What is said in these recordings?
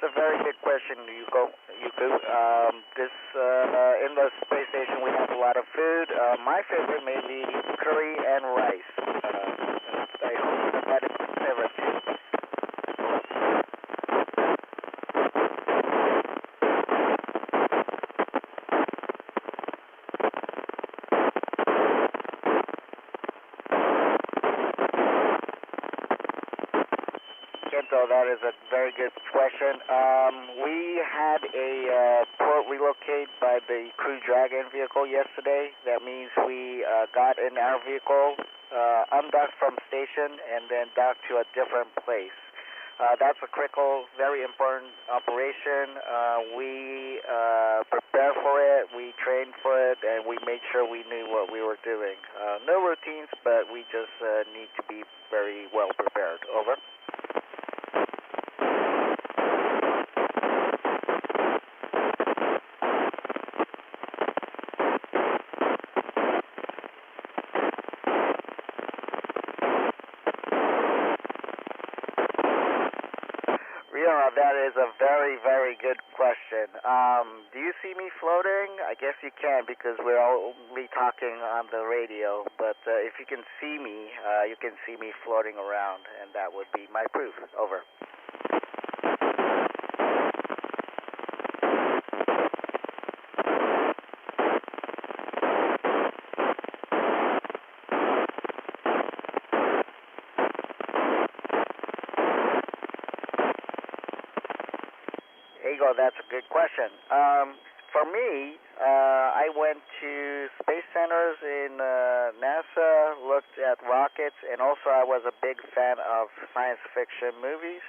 that's a very good question, Yuko. This in the space station we have a lot of food. My favorite may be curry and rice. I hope that is your favorite too. So that is a very good question. We had a port relocate by the Crew Dragon vehicle yesterday. That means we got in our vehicle, undocked from station, and then docked to a different place. That's a critical, very important operation. We prepared for it, we trained for it, and we made sure we knew what we were doing. No routines, but we just need to be very well prepared. Over. That is a very, very good question. Do you see me floating? I guess you can because we're only talking on the radio. But if you can see me, you can see me floating around, and that would be my proof. Over. That's a good question. For me, I went to space centers in NASA, looked at rockets, and also I was a big fan of science fiction movies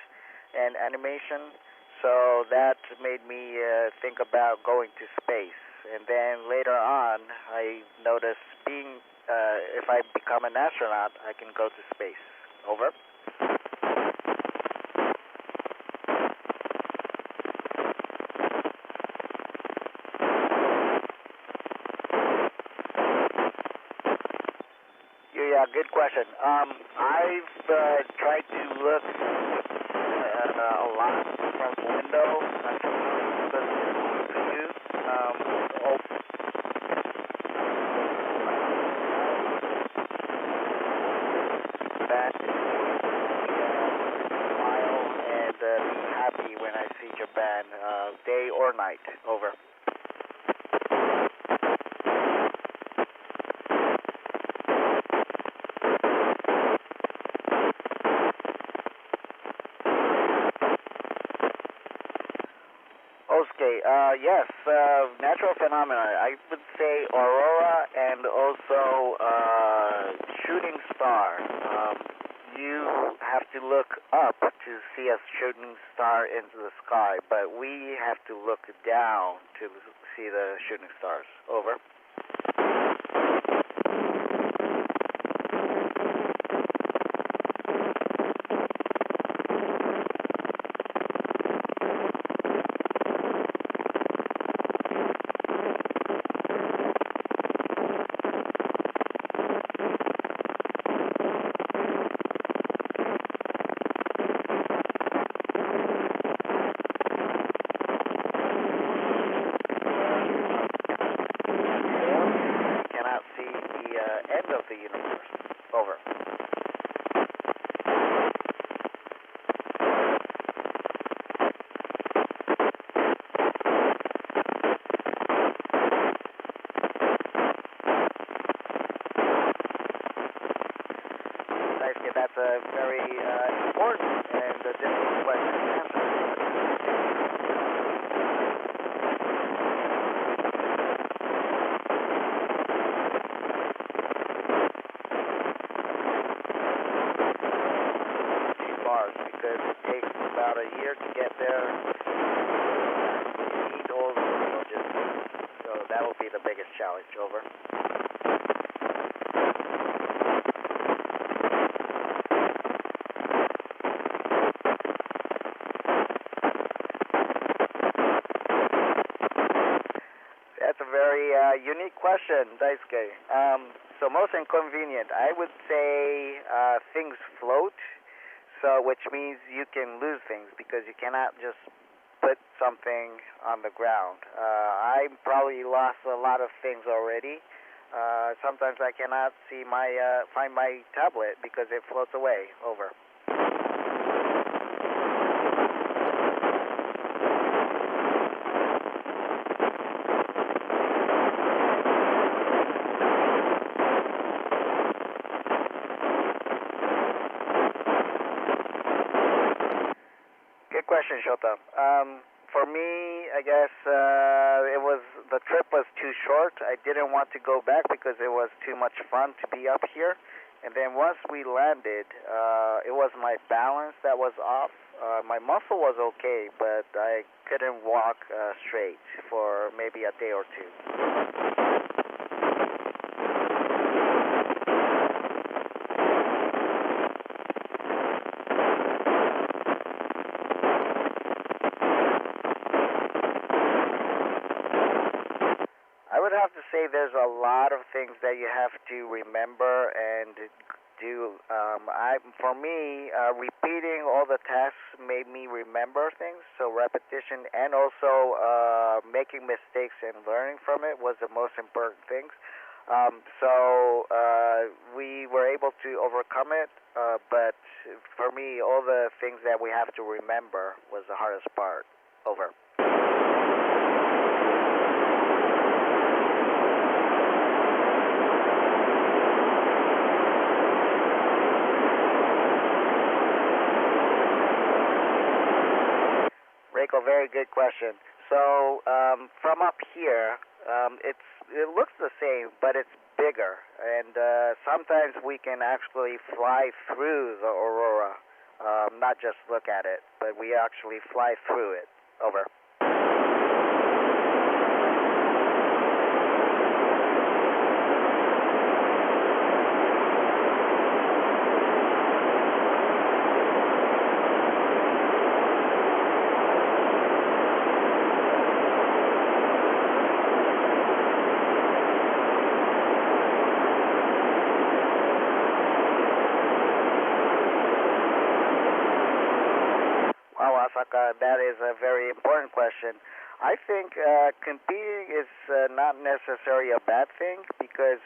and animation. So that made me think about going to space. And then later on, I noticed if I become an astronaut, I can go to space. Over. Good question. I've tried to look a lot from the window. I'm supposed to you. That smile and be happy when I see Japan, day or night. Over. Yes, natural phenomena. I would say aurora and also shooting star. You have to look up to see a shooting star into the sky, but we have to look down to see the shooting stars. Over. That's a very important and difficult question to answer. Mars, because it takes about a year to get there. You need all the logistics, so that will be the biggest challenge. Over. Unique question, Daisuke. So most inconvenient, I would say things float, so which means you can lose things because you cannot just something on the ground. I probably lost a lot of things already. Sometimes I cannot see find my tablet because it floats away. Over. Good question, Shota. For me, I guess the trip was too short. I didn't want to go back because it was too much fun to be up here. And then once we landed, it was my balance that was off. My muscle was okay, but I couldn't walk straight for maybe a day or two. I would have to say there's a lot of things that you have to remember and do. For me, repeating all the tasks made me remember things, so repetition and also making mistakes and learning from it was the most important things. So we were able to overcome it, but for me, all the things that we have to remember was the hardest part. Over. Reiko, very good question. So from up here, it looks the same, but it's bigger, and sometimes we can actually fly through the aurora, not just look at it, but we actually fly through it. Over. Wow, Asaka, that is a very important question. I think competing is not necessarily a bad thing because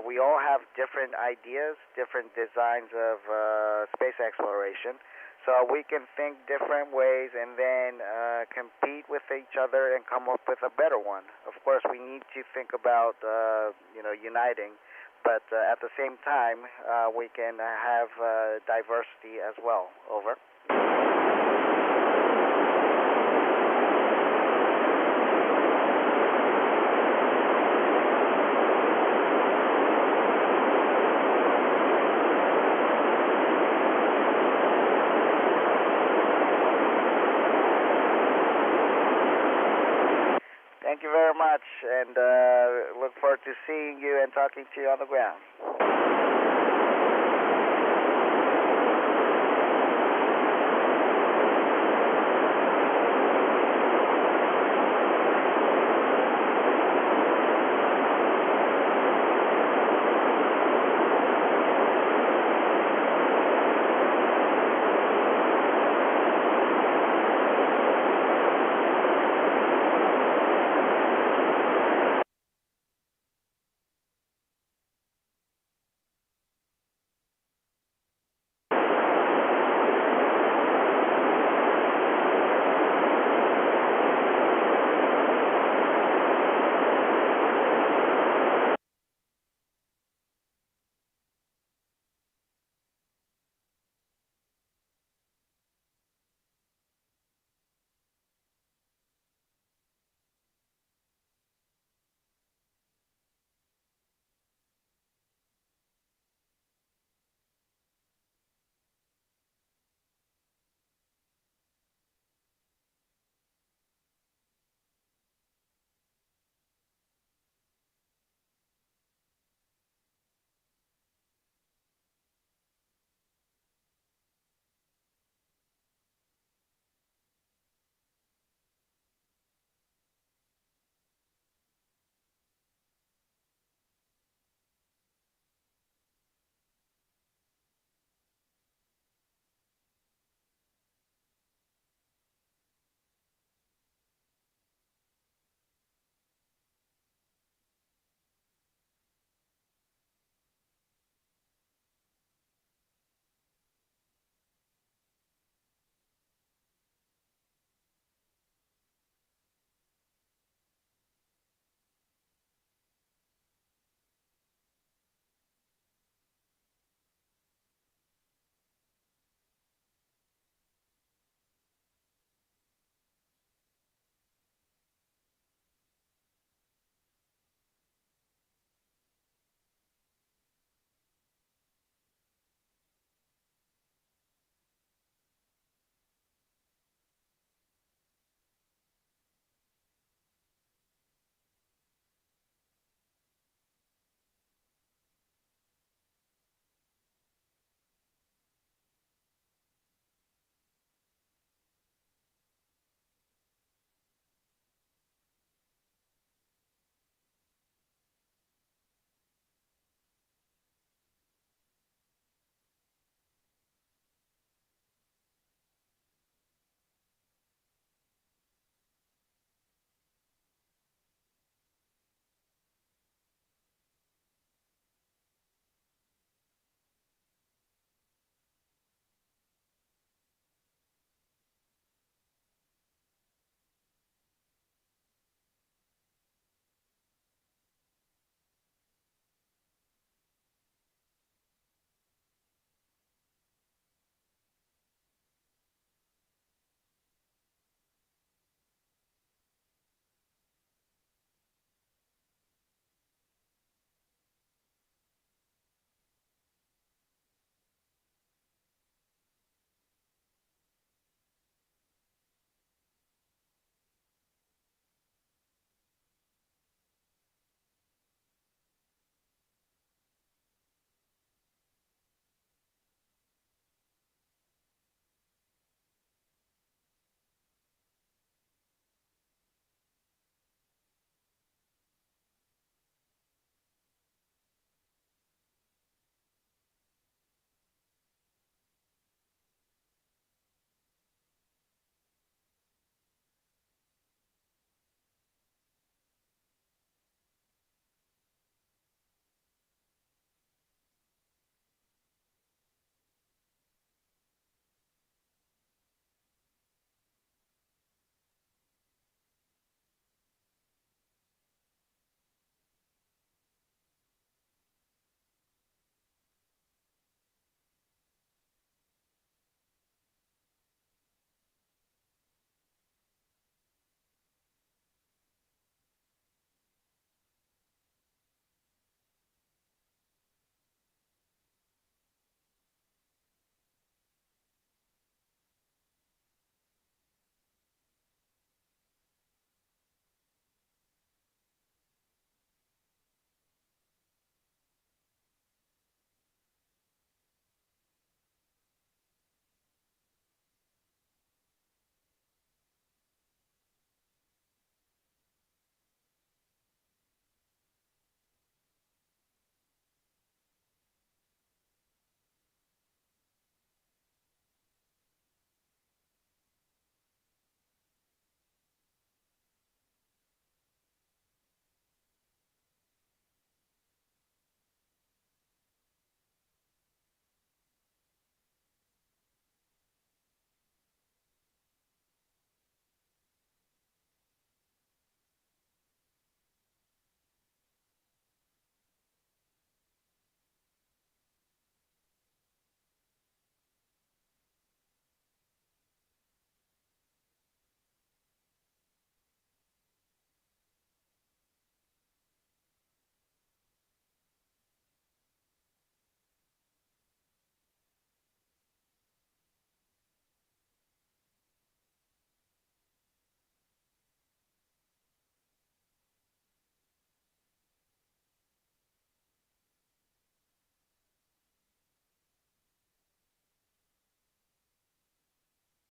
we all have different ideas, different designs of space exploration. So we can think different ways and then compete with each other and come up with a better one. Of course, we need to think about uniting, but at the same time, we can have diversity as well. Over. Thank you very much, and look forward to seeing you and talking to you on the ground.